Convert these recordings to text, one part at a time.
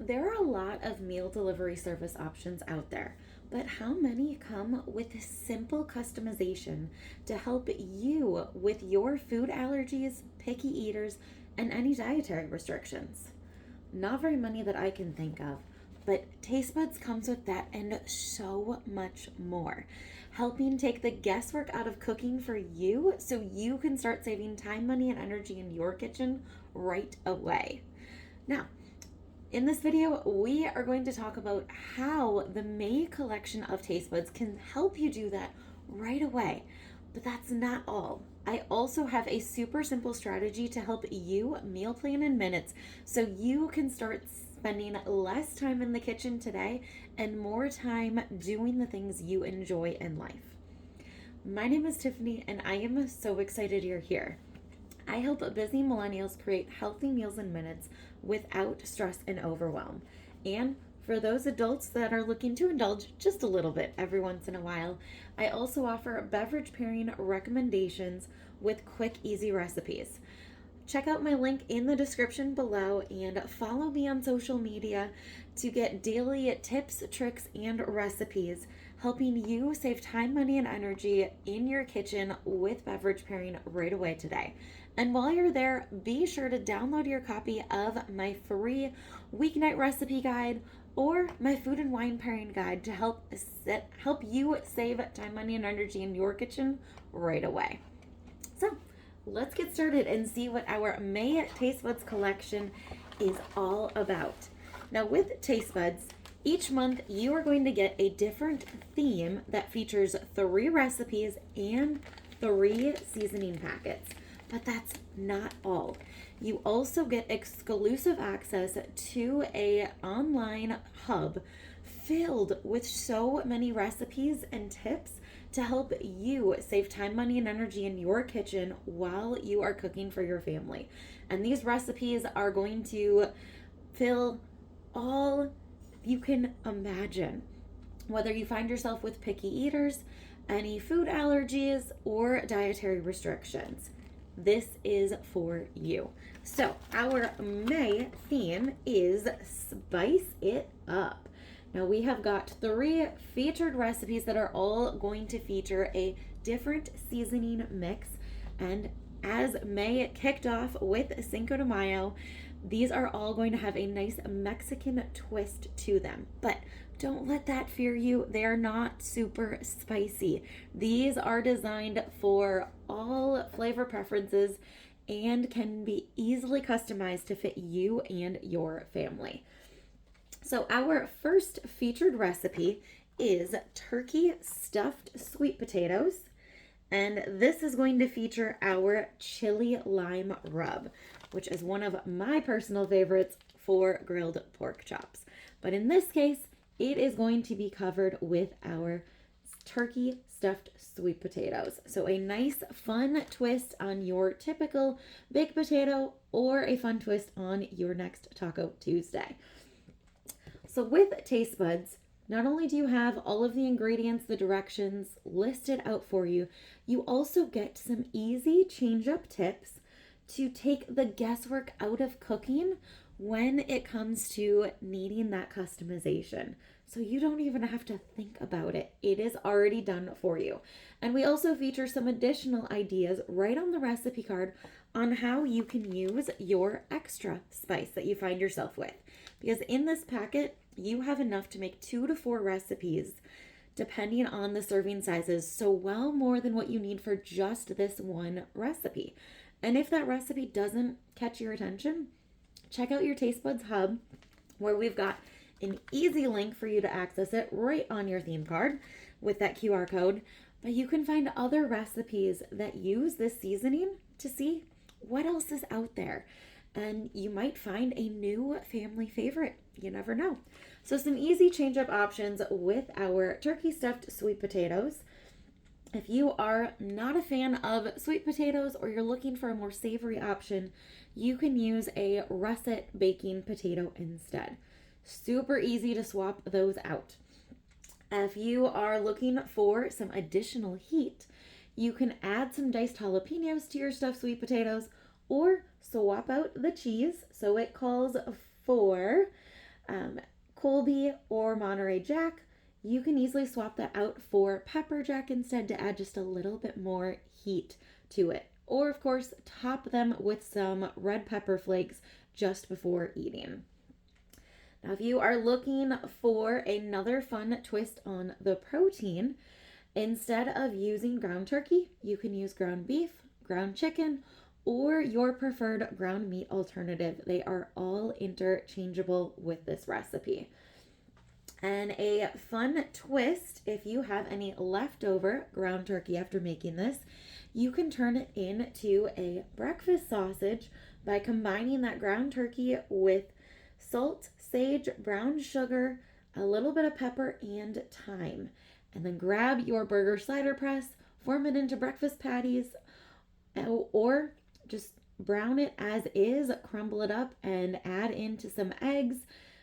There are a lot of meal delivery service options out there, but how many come with simple customization to help you with your food allergies, picky eaters, and any dietary restrictions? Not very many that I can think of, but Tastebuds comes with that and so much more, helping take the guesswork out of cooking for you so you can start saving time, money, and energy in your kitchen right away. Now, in this video, we are going to talk about how the May collection of taste buds can help you do that right away. But that's not all. I also have a super simple strategy to help you meal plan in minutes so you can start spending less time in the kitchen today and more time doing the things you enjoy in life. My name is Tiffany, and I am so excited you're here. I help busy millennials create healthy meals in minutes without stress and overwhelm. And for those adults that are looking to indulge just a little bit every once in a while, I also offer beverage pairing recommendations with quick, easy recipes. Check out my link in the description below and follow me on social media to get daily tips, tricks, and recipes helping you save time, money, and energy in your kitchen with beverage pairing right away today. And while you're there, be sure to download your copy of my free weeknight recipe guide or my food and wine pairing guide to help you save time, money, and energy in your kitchen right away. So let's get started and see what our May Taste Buds collection is all about. Now with Taste Buds, each month you are going to get a different theme that features 3 recipes and 3 seasoning packets. But that's not all. You also get exclusive access to a online hub filled with so many recipes and tips to help you save time, money, and energy in your kitchen while you are cooking for your family. And these recipes are going to fill all you can imagine. Whether you find yourself with picky eaters, any food allergies, or dietary restrictions, this is for you. So our May theme is Spice It Up. Now we have got 3 featured recipes that are all going to feature a different seasoning mix. And as May kicked off with Cinco de Mayo, these are all going to have a nice Mexican twist to them. But don't let that fear you. They are not super spicy. These are designed for all flavor preferences and can be easily customized to fit you and your family. So our first featured recipe is turkey stuffed sweet potatoes. And this is going to feature our chili lime rub, which is one of my personal favorites for grilled pork chops. But in this case, it is going to be covered with our turkey stuffed sweet potatoes. So a nice fun twist on your typical baked potato or a fun twist on your next Taco Tuesday. So with Taste Buds, not only do you have all of the ingredients, the directions listed out for you, you also get some easy change-up tips to take the guesswork out of cooking when it comes to needing that customization. So you don't even have to think about it. It is already done for you. And we also feature some additional ideas right on the recipe card on how you can use your extra spice that you find yourself with. Because in this packet, you have enough to make 2 to 4 recipes depending on the serving sizes, so well more than what you need for just this one recipe. And if that recipe doesn't catch your attention, check out your Taste Buds hub where we've got an easy link for you to access it right on your theme card with that QR code. But you can find other recipes that use this seasoning to see what else is out there. And you might find a new family favorite. You never know. So some easy change-up options with our turkey stuffed sweet potatoes. If you are not a fan of sweet potatoes or you're looking for a more savory option, you can use a russet baking potato instead. Super easy to swap those out. If you are looking for some additional heat, you can add some diced jalapenos to your stuffed sweet potatoes or swap out the cheese so it calls for Colby or Monterey Jack, you can easily swap that out for pepper jack instead to add just a little bit more heat to it. Or, of course, top them with some red pepper flakes just before eating. Now, if you are looking for another fun twist on the protein, instead of using ground turkey, you can use ground beef, ground chicken, or your preferred ground meat alternative. They are all interchangeable with this recipe. And a fun twist, if you have any leftover ground turkey after making this, you can turn it into a breakfast sausage by combining that ground turkey with salt, sage, brown sugar, a little bit of pepper, and thyme. And then grab your burger slider press, form it into breakfast patties, or just brown it as is, crumble it up, and add into some eggs,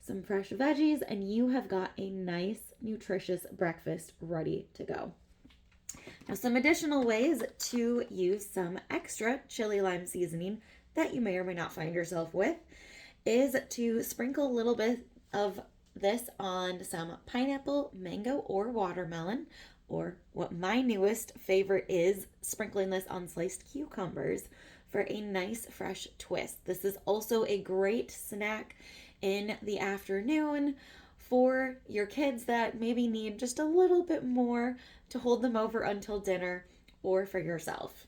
some fresh veggies, and you have got a nice, nutritious breakfast ready to go. Now, some additional ways to use some extra chili lime seasoning that you may or may not find yourself with is to sprinkle a little bit of this on some pineapple, mango, or watermelon, or what my newest favorite is, sprinkling this on sliced cucumbers for a nice fresh twist. This is also a great snack in the afternoon for your kids that maybe need just a little bit more to hold them over until dinner, or for yourself.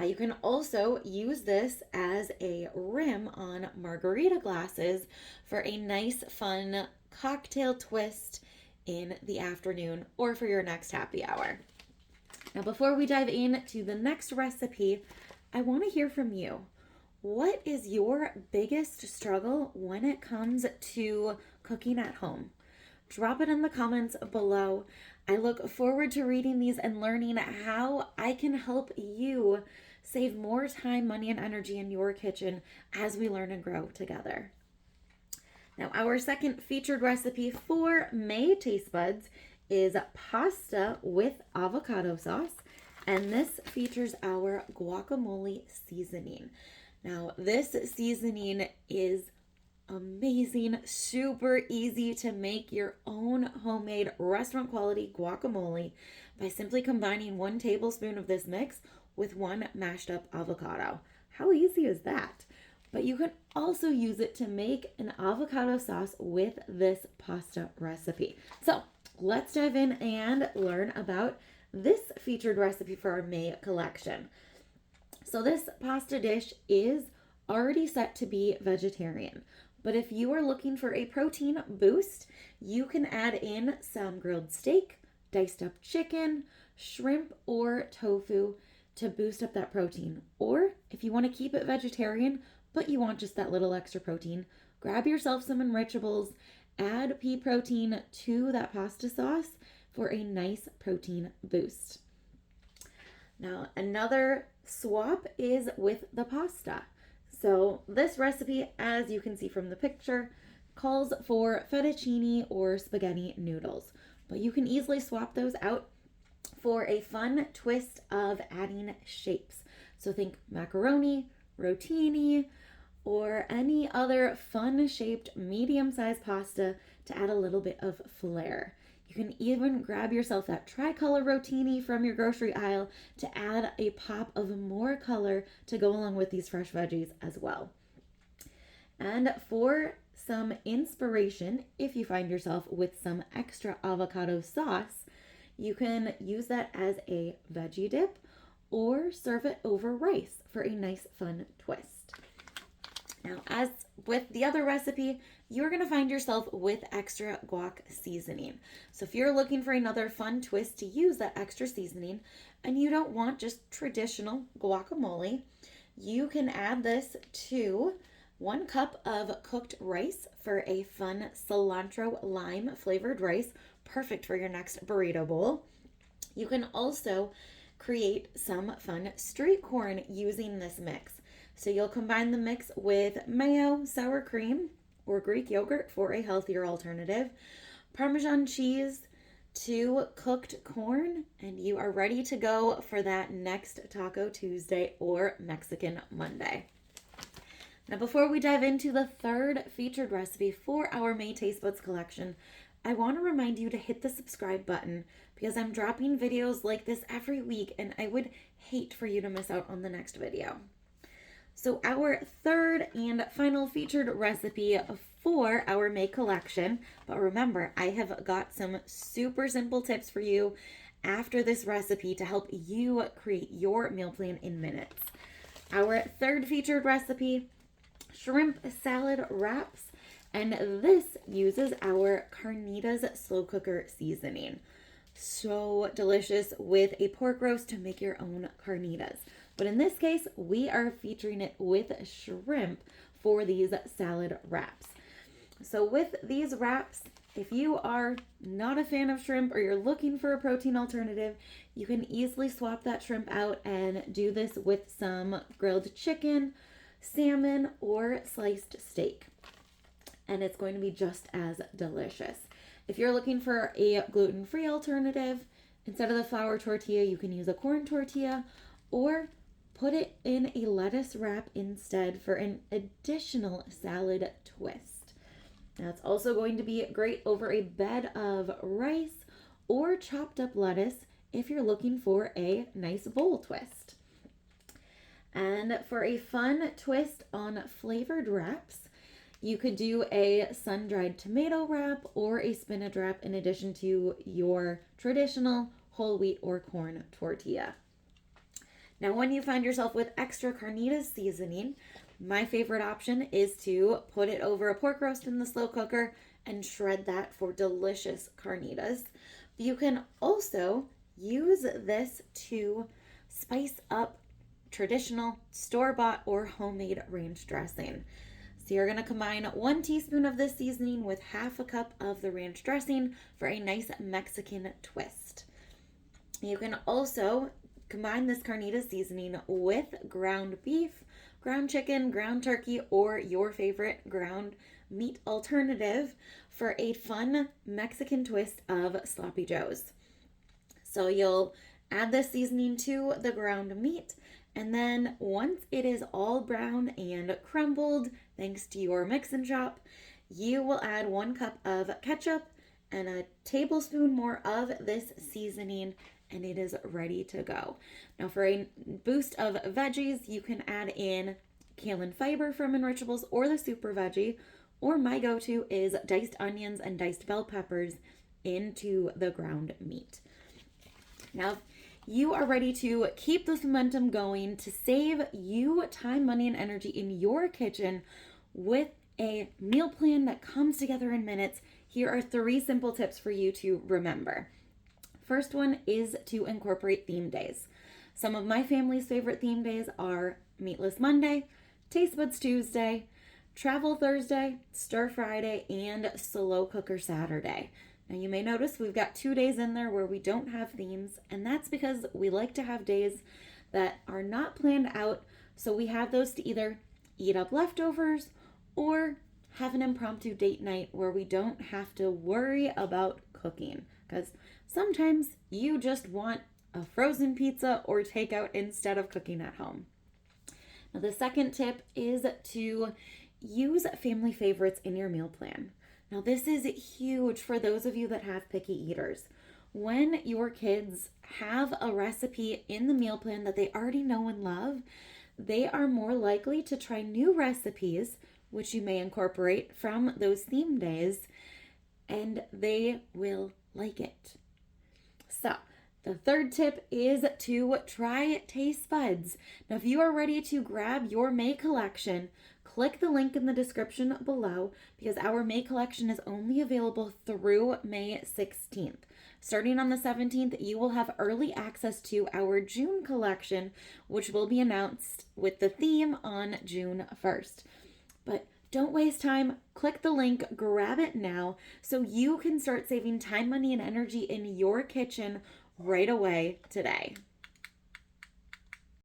You can also use this as a rim on margarita glasses for a nice fun cocktail twist in the afternoon or for your next happy hour. Now, before we dive into the next recipe, I want to hear from you. What is your biggest struggle when it comes to cooking at home? Drop it in the comments below. I look forward to reading these and learning how I can help you save more time, money, and energy in your kitchen as we learn and grow together. Now, our second featured recipe for May Tastebuds is pasta with avocado sauce, and this features our guacamole seasoning. Now, this seasoning is amazing, super easy to make your own homemade restaurant quality guacamole by simply combining 1 tablespoon of this mix with 1 mashed up avocado. How easy is that? But you can also use it to make an avocado sauce with this pasta recipe. So let's dive in and learn about this featured recipe for our May collection. So this pasta dish is already set to be vegetarian, but if you are looking for a protein boost, you can add in some grilled steak, diced up chicken, shrimp, or tofu to boost up that protein. Or if you want to keep it vegetarian, but you want just that little extra protein, grab yourself some enrichables, add pea protein to that pasta sauce for a nice protein boost. Now, another swap is with the pasta. So this recipe, as you can see from the picture, calls for fettuccine or spaghetti noodles, but you can easily swap those out for a fun twist of adding shapes. So think macaroni, rotini, or any other fun shaped medium-sized pasta to add a little bit of flair. You can even grab yourself that tricolor rotini from your grocery aisle to add a pop of more color to go along with these fresh veggies as well. And for some inspiration, if you find yourself with some extra avocado sauce, you can use that as a veggie dip or serve it over rice for a nice fun twist. Now, as with the other recipe, you're going to find yourself with extra guac seasoning. So if you're looking for another fun twist to use that extra seasoning and you don't want just traditional guacamole, you can add this to 1 cup of cooked rice for a fun cilantro lime flavored rice, perfect for your next burrito bowl. You can also create some fun street corn using this mix. So you'll combine the mix with mayo, sour cream, or Greek yogurt for a healthier alternative, Parmesan cheese, 2 cooked corn, and you are ready to go for that next Taco Tuesday or Mexican Monday. Now, before we dive into the third featured recipe for our May Taste Buds collection, I want to remind you to hit the subscribe button because I'm dropping videos like this every week and I would hate for you to miss out on the next video. So our third and final featured recipe for our May collection, but remember, I have got some super simple tips for you after this recipe to help you create your meal plan in minutes. Our third featured recipe, shrimp salad wraps, and this uses our carnitas slow cooker seasoning. So delicious with a pork roast to make your own carnitas. But in this case, we are featuring it with shrimp for these salad wraps. So with these wraps, if you are not a fan of shrimp or you're looking for a protein alternative, you can easily swap that shrimp out and do this with some grilled chicken, salmon, or sliced steak. And it's going to be just as delicious. If you're looking for a gluten-free alternative, instead of the flour tortilla, you can use a corn tortilla or put it in a lettuce wrap instead for an additional salad twist. Now it's also going to be great over a bed of rice or chopped up lettuce if you're looking for a nice bowl twist. And for a fun twist on flavored wraps, you could do a sun-dried tomato wrap or a spinach wrap in addition to your traditional whole wheat or corn tortilla. Now, when you find yourself with extra carnitas seasoning, my favorite option is to put it over a pork roast in the slow cooker and shred that for delicious carnitas. You can also use this to spice up traditional store-bought or homemade ranch dressing. So you're going to combine 1 teaspoon of this seasoning with half a cup of the ranch dressing for a nice Mexican twist. You can also combine this carnitas seasoning with ground beef, ground chicken, ground turkey, or your favorite ground meat alternative for a fun Mexican twist of sloppy joes. So you'll add this seasoning to the ground meat, and then once it is all brown and crumbled, thanks to your mix and chop, you will add 1 cup of ketchup and a tablespoon more of this seasoning, and it is ready to go. Now for a boost of veggies, you can add in kale and fiber from Enrichables or the super veggie, or my go-to is diced onions and diced bell peppers into the ground meat. Now, if you are ready to keep this momentum going to save you time, money, and energy in your kitchen with a meal plan that comes together in minutes, here are 3 simple tips for you to remember. First one is to incorporate theme days. Some of my family's favorite theme days are Meatless Monday, Taste Buds Tuesday, Travel Thursday, Stir Friday, and Slow Cooker Saturday. Now you may notice we've got 2 days in there where we don't have themes, and that's because we like to have days that are not planned out, so we have those to either eat up leftovers or have an impromptu date night where we don't have to worry about cooking, because sometimes you just want a frozen pizza or takeout instead of cooking at home. Now, the second tip is to use family favorites in your meal plan. Now, this is huge for those of you that have picky eaters. When your kids have a recipe in the meal plan that they already know and love, they are more likely to try new recipes, which you may incorporate from those theme days, and they will like it. So, the third tip is to try Tastebuds. Now, if you are ready to grab your May collection, click the link in the description below because our May collection is only available through May 16th. Starting on the 17th, you will have early access to our June collection, which will be announced with the theme on June 1st. But don't waste time. Click the link, grab it now so you can start saving time, money, and energy in your kitchen right away today.